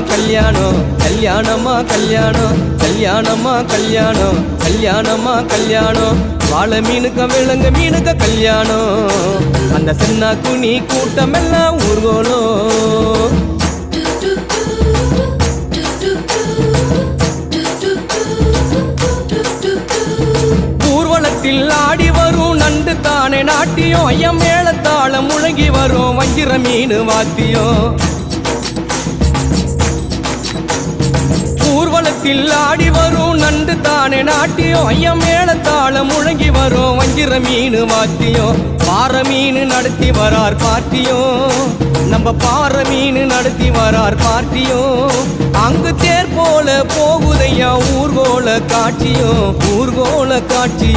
கல்யாணம் கல்யாணமா கல்யாணம் கல்யாணமா கல்யாணம் கல்யாணமா கல்யாணம் வாழை மீனுக்க விலங்கு மீனுக்க கல்யாணம் அந்த சின்ன குனி கூட்டம் எல்லாம் ஊர்வலம் ஊர்வலத்தில் ஆடி வரும் நண்டு தானே நாட்டியம் ஐயம் மேளத்தாளம் முழங்கி வரும் வஞ்சிர மீன் வாத்தியம் ஊர்வலத்தில் ஆடி வரும் நண்டு தானே நாட்டியம் ஐயம் மேளத்தாளம் முழங்கி வரும் வஞ்சிர மீன் வாத்தியம் பாறை மீன் நடத்தி வரார் பார்ட்டியும் நம்ம பாறை மீன் நடத்தி வரார் பார்ட்டியும் அங்கு தேர் போல போகுதையா ஊர்கோல காட்சியும் ஊர்கோல காட்சி